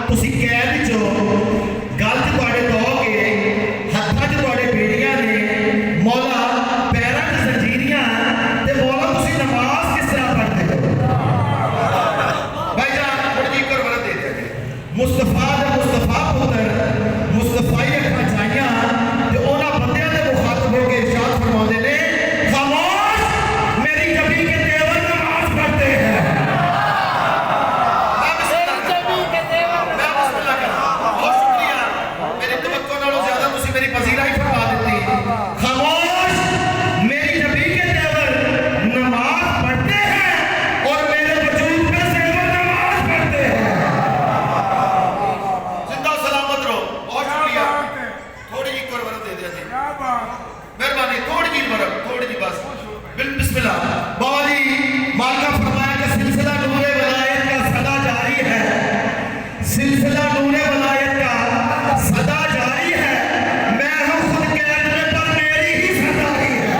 तुसी कह विचो गल ते तुहाडे तो हो के हथ मेरी पजीराई फरमा देती। खामोश मेरी नबी के तेवर नमाज पढ़ते हैं और मेरे वजूद पे सेवर नमाज पढ़ते हैं। जिंदा सलामत रहो। बहुत शुक्रिया। थोड़ी जी कुर्बानी दे दिया जी, मेहरबानी। थोड़ी जी बरक, थोड़ी जी बस। बिस्मिल्लाह। बाबा जी मालिका फरमाया कि सिलसिला नूरे वलायत का सदा जारी है, सिलसिला नूरे वलायत का सदा जारी है। मैं हूं खुद कैद में पर मेरी ही सरदारी है।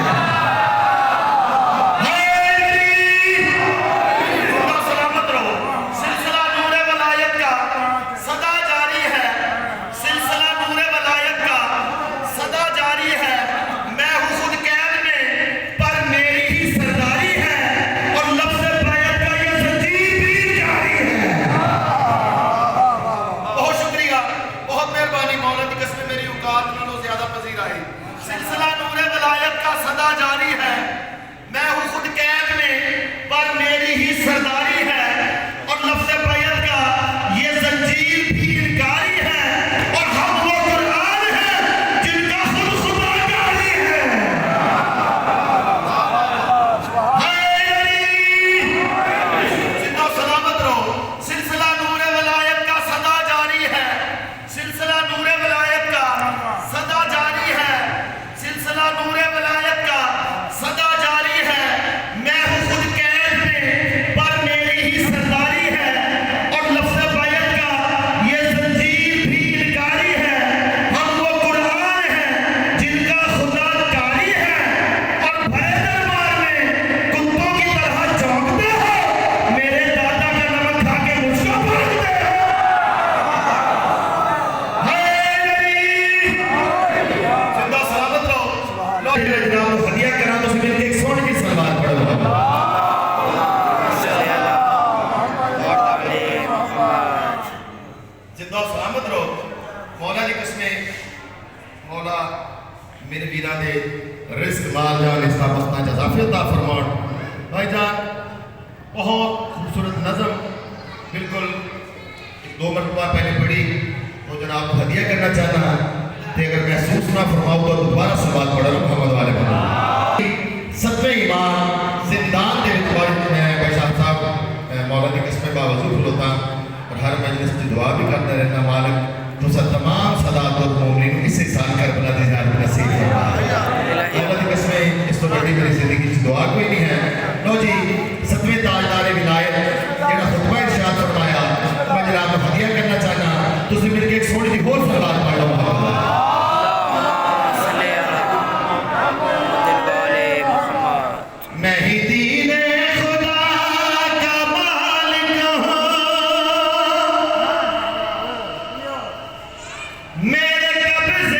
जिंदा सलामत रहो। सिलसिला नूरे वलायत का सदा जारी है, सिलसिला नूरे वलायत का सदा जारी है। मैं हूं खुद कैद में पर मेरी ही सरदारी है और लफ्ज़ बैत का ये ज़ंजीर भी जारी है। बहुत शुक्रिया, बहुत मेहरबानी। मौला की कसम मेरी औकात नालों ज्यादा पजीर आई। सिलसिला नूरे वलायत का सदा जारी है। मैं हूं खुद कैद में पर मेरी ही सरदारी है और लफ्ज़ बैत का ये ज़ंजीर भी इनकारी है और हम वो कुरान है जिनका खुद खुदा जारी है। जिंदा सलामत रहो। सिलसिला नूरे वलायत का सदा जारी है, सिलसिला नूरे वलायत का सदा जारी है, सिलसिला नूरे वलायत का सदा जारी है। मैं हूं खुद कैद में पर मेरी ही सरदारी है और लफ्ज़ बैत का ये ज़ंजीर भी इनकारी है। हम वो कुरान है जिनका खुदा कारी है और भरे दरबार में कुत्तों की तरह चौंकते हो। मेरे दादा का नमक खा के मुझको भागते हो। जिंदा सलामत रहो। लो जनाब हदिया करा तो मिलके एक सोने की सलवार पढ़ो। जिंदा सलामत रहो। मौला की कसमें मौला मेरे वीरा दे रिस्क माल जान इसका मस्ता जजाफियता फरमान। भाईजान बहुत खूबसूरत नज़म बिल्कुल दो मरतबा पहले पढ़ी तो जनाब को हदिया करना चाहता हूँ। अगर महसूस ना फरमाऊँ तो दोबारा सवाल पढ़ रहा मोहम्मद वाले पर। सत्वे ईमान जिंदान के भाई साहब मौला की किस्में बावजूद होता और हर मजलिस की दुआ भी करता रहना। मालिक तो सब तमाम सदात और मोमिन इस साल कर बना दे यार नसीब फरमा। मौला की किस्में इस तो बड़ी मेरी जिंदगी की दुआ कोई नहीं है। लो जी सत्वे ताजदार विलायत जेड़ा खुतबा इरशाद फरमाया मैं जनाब को हदिया करना चाहना। तुम मिलके एक थोड़ी सी होर सलात पढ़ लो। मैं ही दीने खुदा का मालिक हूँ, मेरे कब्ज़े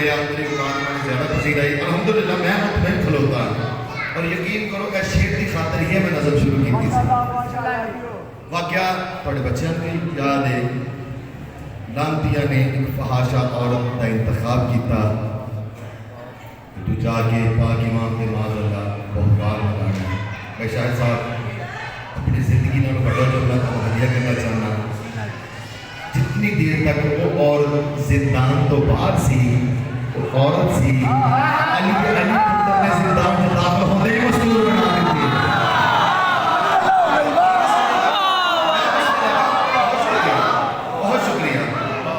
गया, मेरी औकात मैंने ज़्यादा पसीना आई, अल्हम्दुलिल्लाह मैं मुतमईन खलोता और यकीन करो इस शेर की खातर ही मैं नज़म शुरू की थी। वाकया थोड़े बच्चों को याद है, लांतिया ने एक फहाशा औरत का इंतखाब किया, तू जाके पाक इमाम के माज़ अल्लाह बहुकार लगाना है। मैं शायद साहब अपनी ज़िंदगी में बड़ा जो मैं हदिया करना चाहना, जितनी देर तक वो औरत जिंदान तो बाहर सी, वो औरत सी अली के अली पुत्र ने जिंदान में दाखिल होने ही मशहूर बना दी थी। बहुत शुक्रिया।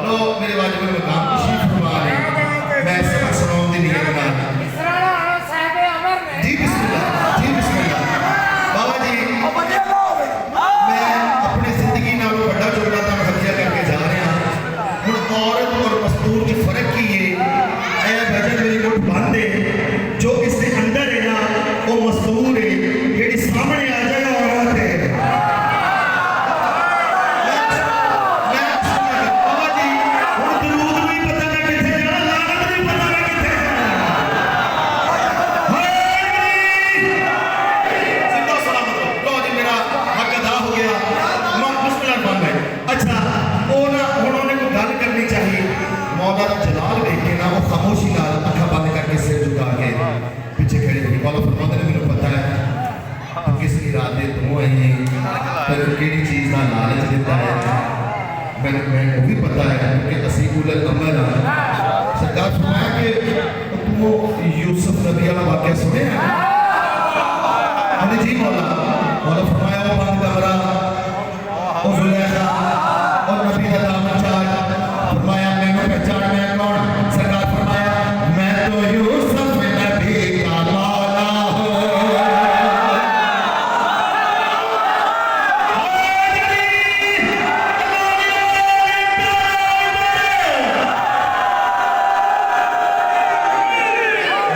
लो मेरे वाजिब मकाम तशरीफ फरमा रहे, मैं सबक सुनाऊंगी नहीं बना। जी बिस्मिल्लाह, जी बिस्मिल्लाह। बाबा जी मैं अपनी जिंदगी ना बड़ा जुमला था हत्या करके जा रहा हूँ। हुण औरत और मस्तूर की फर्क की है, भजन मेरी मुठ बंद है, जो इसके अंदर है ना वो मस्तूर है, जेड़ी सामने आ जाएगा औरत है। बाबा जी हुण दरूद भी पता ना किथे जाना, लानत भी पता ना किथे जाना। जिंदा सलामत रहो। लो जी मेरा हक अदा हो गया, मुश्किल बन गए। अच्छा वो ना उन्होंने को गल करनी चाहिए, मौला का जलाल देख के ना वो खामोशी नाल अखा बंद करके सिर झुका के पीछे खड़े थे। मौला फरमाते ने मैंने पता है तू किस इरादे तो आई है, तेरे केड़ी चीज़ का लालच देता है, मैं वो भी पता है कि असी उलल अमल हां। सरकार फरमाया कि तू यूसुफ नबी वाला वाकया सुने हैं? जी मौला। मौला फरमाया वो बंद कमरा, वो जुलेखा और नबी का दामन चाट, फरमाया मैंने पहचान मैं कौन? सरकार फरमाया मैं तो यूसुफ नबी का मौला हूं।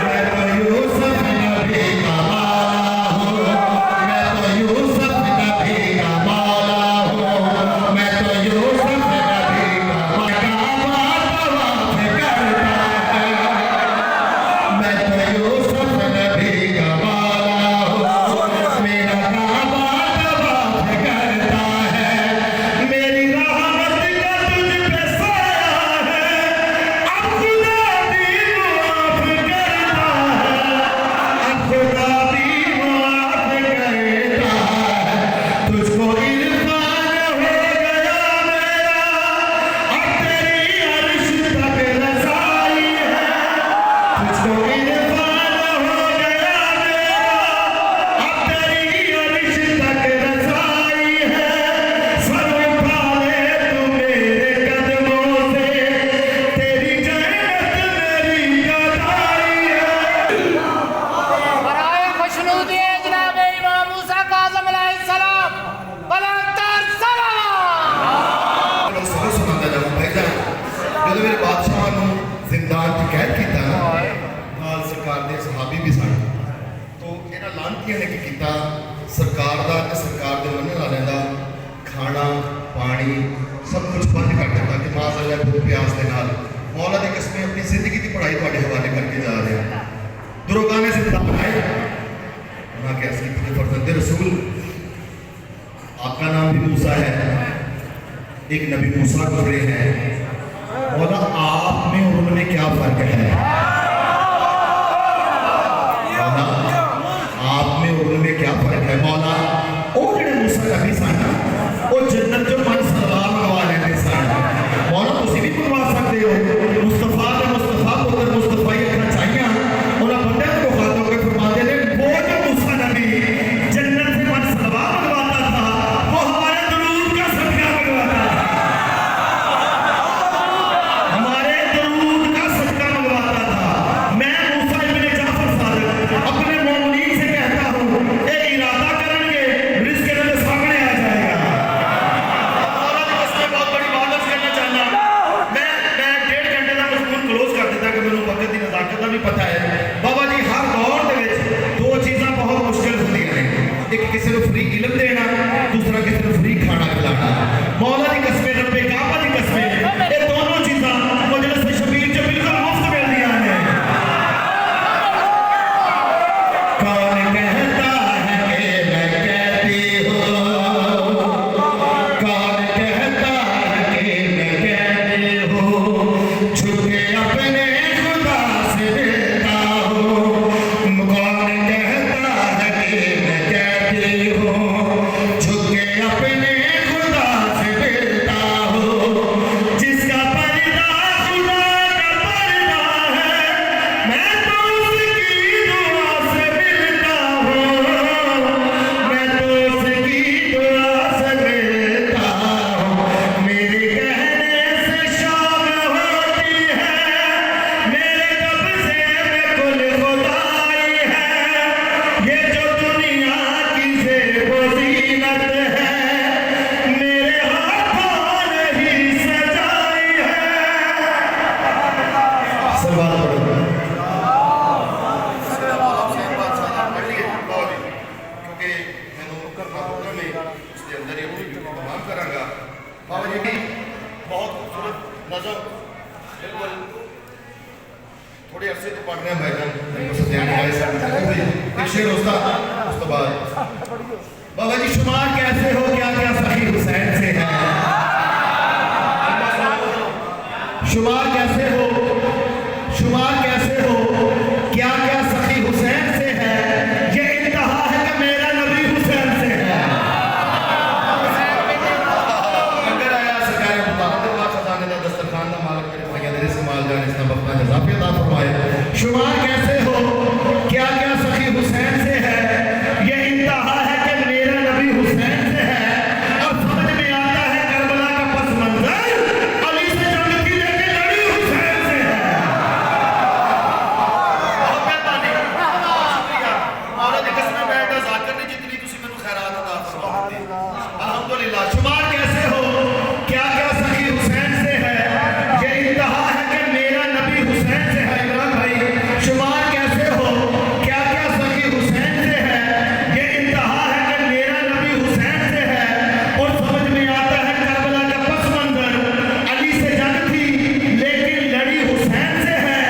मैं तो यूसुफ नबी का मौला हूं, मैं तो यूसुफ नबी का मौला हूं, मैं तो यूसुफ नबी का मौला मैं तो यूसुफ नबी का मौला हूं, मेरा काबा तवाफ करता है, मेरी रहमत का तुझ पे साया है, अब खुदा भी माफ करता है, अब खुदा भी माफ करता है, तुझको इरफान हो गया मेरा, अब तेरी अर्श तक रसाई है, तुझको इरफान हो गया मेरा, अब तेरी अर्श तक रसाई है, सर उठा ले तू मेरे कदमों से, तेरी जन्नत मेरी गदाई है। बराए खुशनूदी है जनाब इमाम मूसा काज़िम अलैहिस्सलाम, बुलंदतर सलाम। सबक सुनाता जाऊँ भाईजान, जो मेरे बादशाह ने जिंदान च कैद किया ना, नाल सरकार दे सहाबी भी सन, तो इन्हां लांतियां ने की किया, सरकार दा ते सरकार दे मनण वालियां दा खाना पानी सब कुछ बंद कर दिता कि माज़अल्लाह भूख प्यास दे नाल। मौला दी कसमें अपनी जिंदगी की पढ़ाई तुहाडे हवाले करके जा रहे हैं। दुरोगा ने जिंदा बनाए, उन्होंने कहा कि फरजंदे रसूल आपका नाम भी मूसा है, एक नबी मूसा गुजरे हैं, मौला आप में और उनमें क्या फर्क है? मौला आप में और उनमें क्या फर्क है? मौला वो जेड़े मूसा नबी सन वो जन्नत जो मन सलवार मंगवा लेते सन, मौला तुसीं भी मंगवा सकते हो। मुस्तफा ने मुस्तफा पुत्र मुस्तफा ही रखना चाहिए, उन्होंने बंदे को खातों के फरमाते ने वो जो मूसा नबी जन्नत से मन सलवार मंगवाता था, वो हमारे दरूद का सदका मंगवाता था, हमारे दरूद का सदका मंगवाता था। मैं मूसा इब्ने जाफर सादिक अपने मोमिनीन से कहता हूँ, ये इरादा करेंगे रिस्क इनके सामने आ जाएगा। मौला की कसम बहुत बड़ी बात करना चाहना, मैं 1.5 घंटे का मजमून क्लोज कर देता कि मैंने वक्त की नज़ाकत का भी पता है। बाबा जी हर दौर के दो चीज़ां बहुत मुश्किल होंदियां ने, एक किसी को फ्री इल्म देना, दूसरा किसी को फ्री खाना खिलाना। मौला की कसमें रब्बे काबा की कसमें ये दोनों चीज़ां मजलिस शबीर च बिल्कुल मुफ्त मिलदियां सलवात पढ़ो। बाबा जी की बहुत खूबसूरत नज़म, बिल्कुल थोड़े अरसे तो पढ़ रहे हैं भाईजान, एक शेर उसका उस तो बाद बाबा जी शुमार कैसे हो क्या क्या सखी हुसैन से है, शुमार कैसे हो, शुमार कैसे हो क्या क्या सखी हुसैन से है, ये इंतहा है कि मेरा नबी हुसैन से है। अगर आया सरकार मुताबिक खजाने का दस्तरखान का मालिक मेरे भाइयों ने रिज़्क़ माल जान इसने वक्ता जज़ाफ़ी अता फरमाए। शुमार कैसे हो क्या क्या सखी हुसैन से है, ये इंतहा है कि मेरा नबी हुसैन से है। और समझ में आता है करबला का पस मंजर अली से जंग थी लेकिन लड़ी हुसैन से है। बहुत मेहरबानी, शुक्रिया मौला दी कसम मैं जाकिर ने जितनी तुसी मैनू खैरात अता फरमाई अल्हम्दुलिल्लाह। शुमार कैसे हो क्या क्या सखी हुसैन से है, ये इंतहा है कि मेरा नबी हुसैन से है। इमरान भाई शुमार कैसे हो क्या क्या सखी हुसैन से है, ये इंतहा है कि मेरा नबी हुसैन से है। और समझ में आता है करबला का पस मंजर अली से जंग थी लेकिन लड़ी हुसैन से है।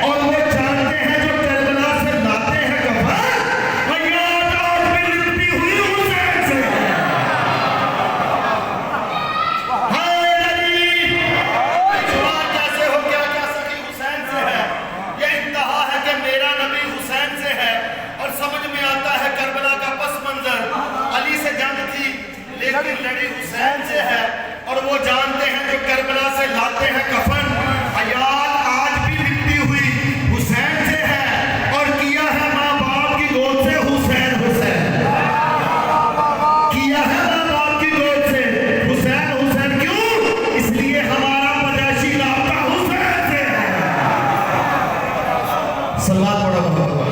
और वो जानते हैं जो करबला से लाते हैं कफन, याद आज भी लिपटी हुई हुसैन से है। हाय अली शुमार कैसे हो क्या क्या सखी हुसैन से है, ये इंतहा है कि मेरा नबी हुसैन से है। और समझ में आता है करबला का पस मंजर अली से जंग थी लेकिन लड़ी हुसैन से है। और वो जानते हैं जो करबला से लाते हैं कफन, हयात आज भी लिपटी हुई हुसैन से है। और किया है माँ बाप की गोद से हुसैन हुसैन, किया है माँ बाप की गोद से हुसैन हुसैन। क्यों? इसलिए हमारा पैदाइशी राब्ता हुसैन से है। सलवात पढ़ो मोहम्मद,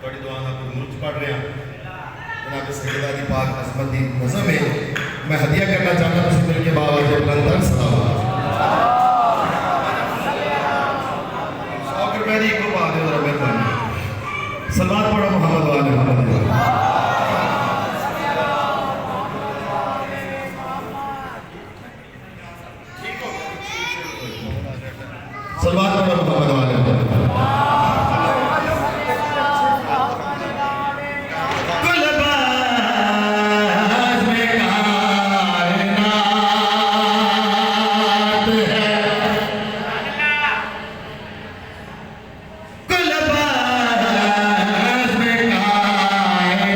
बड़ी दुआ ना मुझ पढ़ रहे हैं जनाब सैयदा दी पाक अज़मत दी नज़म है। मैं हदिया करना चाहता हूं मिल के बाबा जी बुलंदर सलाम 100 रुपए दी को पा दे जरा मेहरबानी। सलवात पढ़ो मोहम्मद वाले मोहम्मद। सलवात पढ़ो मोहम्मद वाले। गुलबाज में कायनात है, गुलबाज में कायनात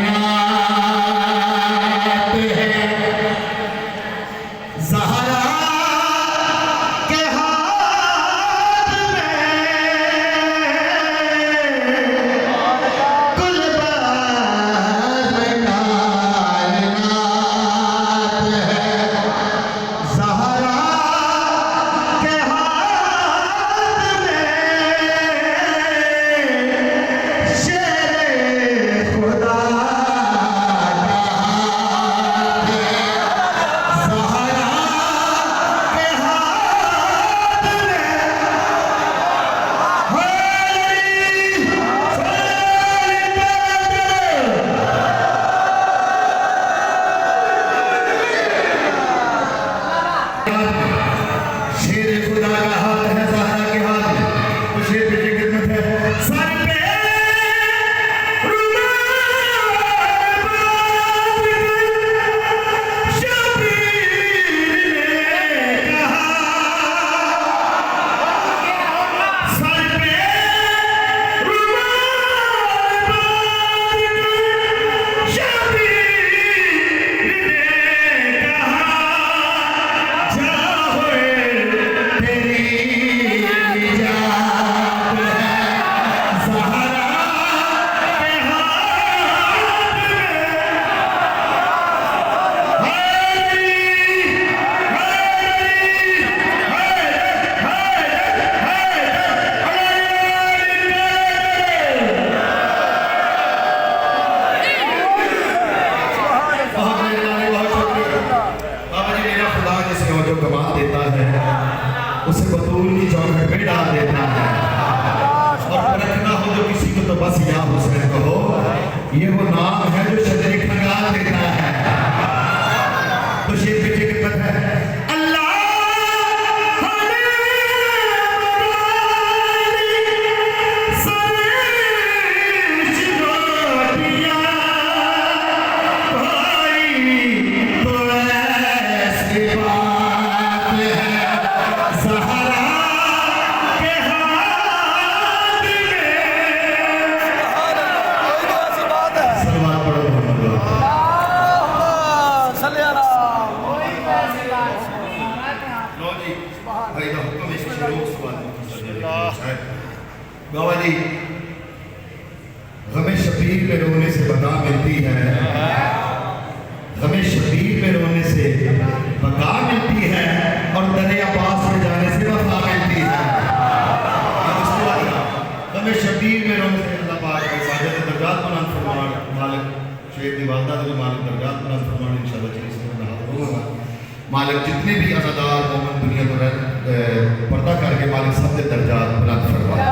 बाबा जी गमे शबीर में रोने से बता मिलती है, गमे शबीर में रोने से बका मिलती है और दरिया पास में जाने से वफा मिलती है। गमे शबीर में रोने से अल्लाह पाक के साजद दर्जात बुलंद फरमान, मालिक शेर दी वालदा दे मालिक दर्जात बुलंद फरमान इंशाअल्लाह जी इसमें हाजिर होगा। मालिक जितने भी अज़ादार मोमिन दुनिया को पर्दा करके मालिक सब के दर्जात बुलंद फरमाए।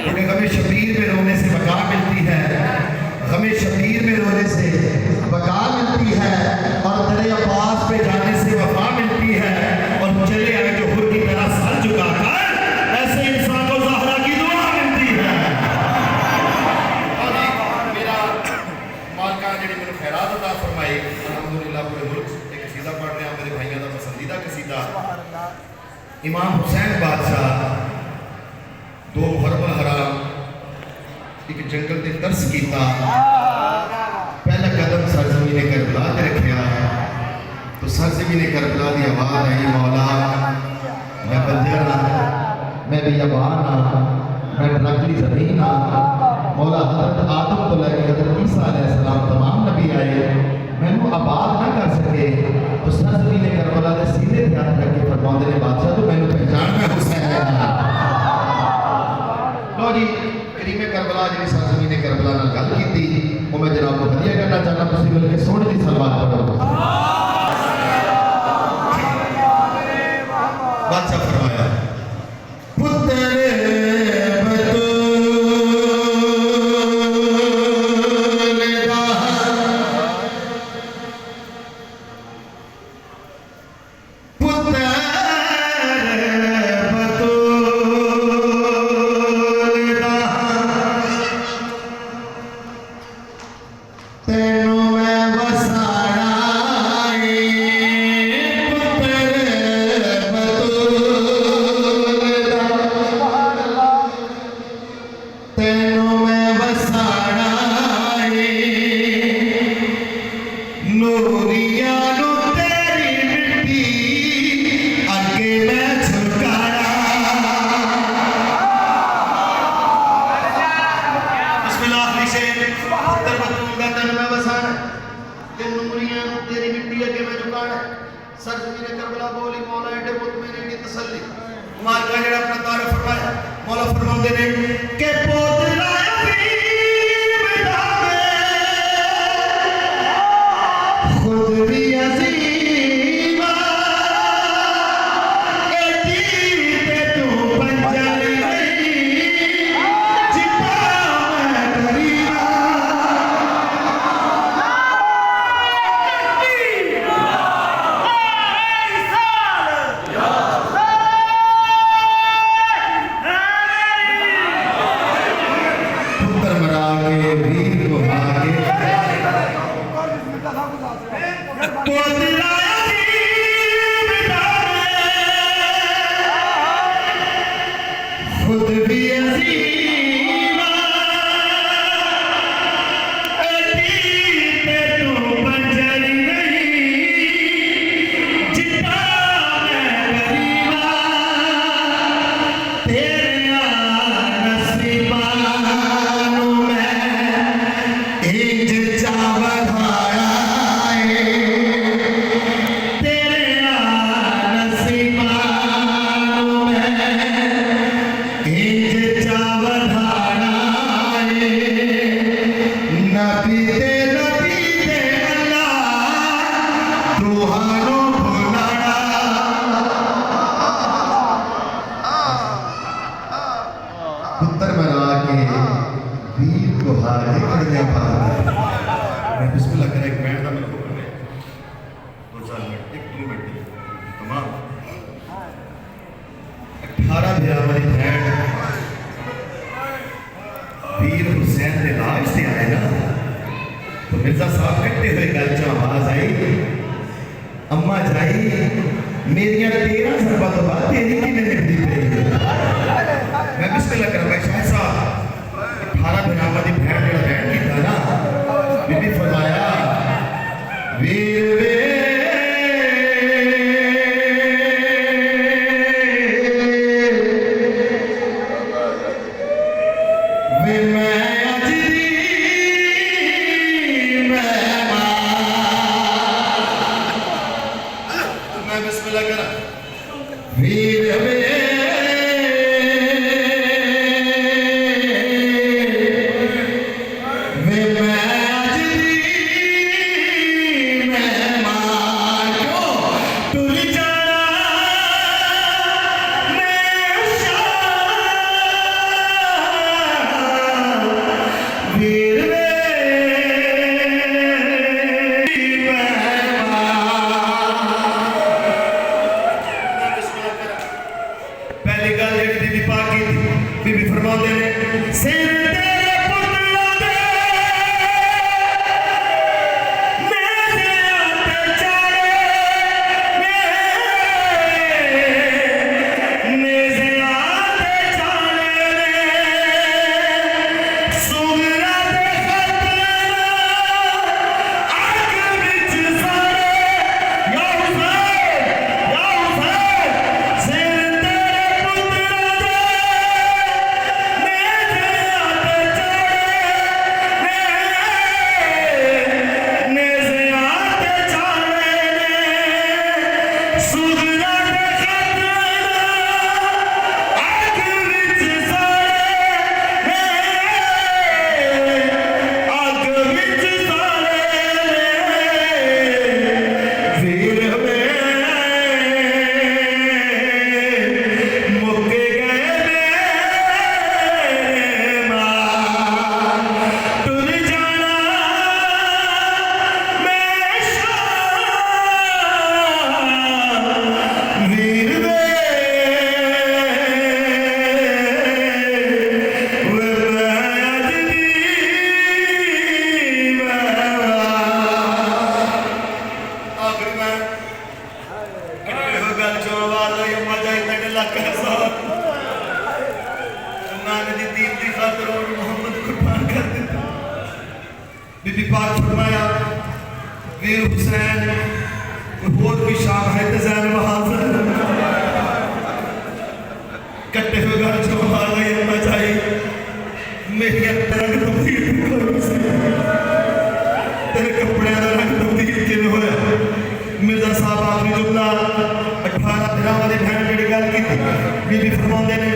क्योंकि गमे शबीर में रोने से बका मिलती है, गमे शबीर में रोने से बका मिलती है और दरिया पास पे जाने से वफा मिलती है। और चले आए जो हुर की तरह सर झुकाकर ऐसे इंसान को ज़हरा की दुआ मिलती है। और मेरा मालिका ने मैंने खैरात अता फरमाई अल्हम्दुलिल्लाह। पूरे मुल्क एक कसीदा पढ़ रहे हैं मेरे भाइयों का पसंदीदा कसीदा इमाम हुसैन बादशाह दो मुहर्रम हराम एक जंगल के दर्स किया, पहला कदम सरजमीन करबला ते रखिया तो सरजमीन करबला की आवाज़ आई, मौला मैं बंजर हाँ, मैं बेयाबान हाँ, मैं ड्रगली ज़मीन हाँ। मौला हज़रत आदम तो लैके हज़रत ईसा अलैहिस्सलाम तमाम नबी आए, मैनू आबाद ना कर सके तो सरजमीन करबला के सीने ते हाथ रख के फरमाते ने बादशाह तो मैनू पहचान मैं हुसैन हाँ। लो जी करीमे करबला जी सरजमीन करबला नाल गल कीती, वो मैं जनाब को हदिया करना चाहता, तुसीं मिलके सोहनी दी सलवात पढ़ो। बादशाह फरमाया पुत्र वे मैं अज दी मेहमान मैं बिस्मिल्लाह करा वीर वे वे मैं अज दी मेहमान क्यों तुल जाना मैं शाह वीर वे पहली गल जी बीबी पाक की बीबी फरमाते ने सिर तेरे पुत्रों दे मेरे आते चारे मेरे आते चारे सुगरा दे खतरा आग विच सारे या हुसैन सिर तेरे पुत्रों दे मेरे आते चारे मेरे आते चारे सुगरा दे खतरा आग विच सारे आग विच सारे वीर में मुक गए मेरे मान तुल जाना मैं शाह वीर वे मैं अज दी मेहमान आखिर में कितने हो गल जो आवाज आई अम्मा जाई तक लगा साथ नान दी दीन दी खातिर और मोहम्मद कुर्बान कर दिता बीबी पाक फरमाया वीर हुसैन कोई और भी शाम है तो जैन बहादुर कट्टे हुए गल जो आवाज आई अम्मा जाई मेरी रंग तब्दील करो से तेरे कपड़े का रंग तब्दील किवें होया मिर्जा साहब आखिरी जुमला 18 दिनों वाली बहन जी गल की बीबी फरमाते ने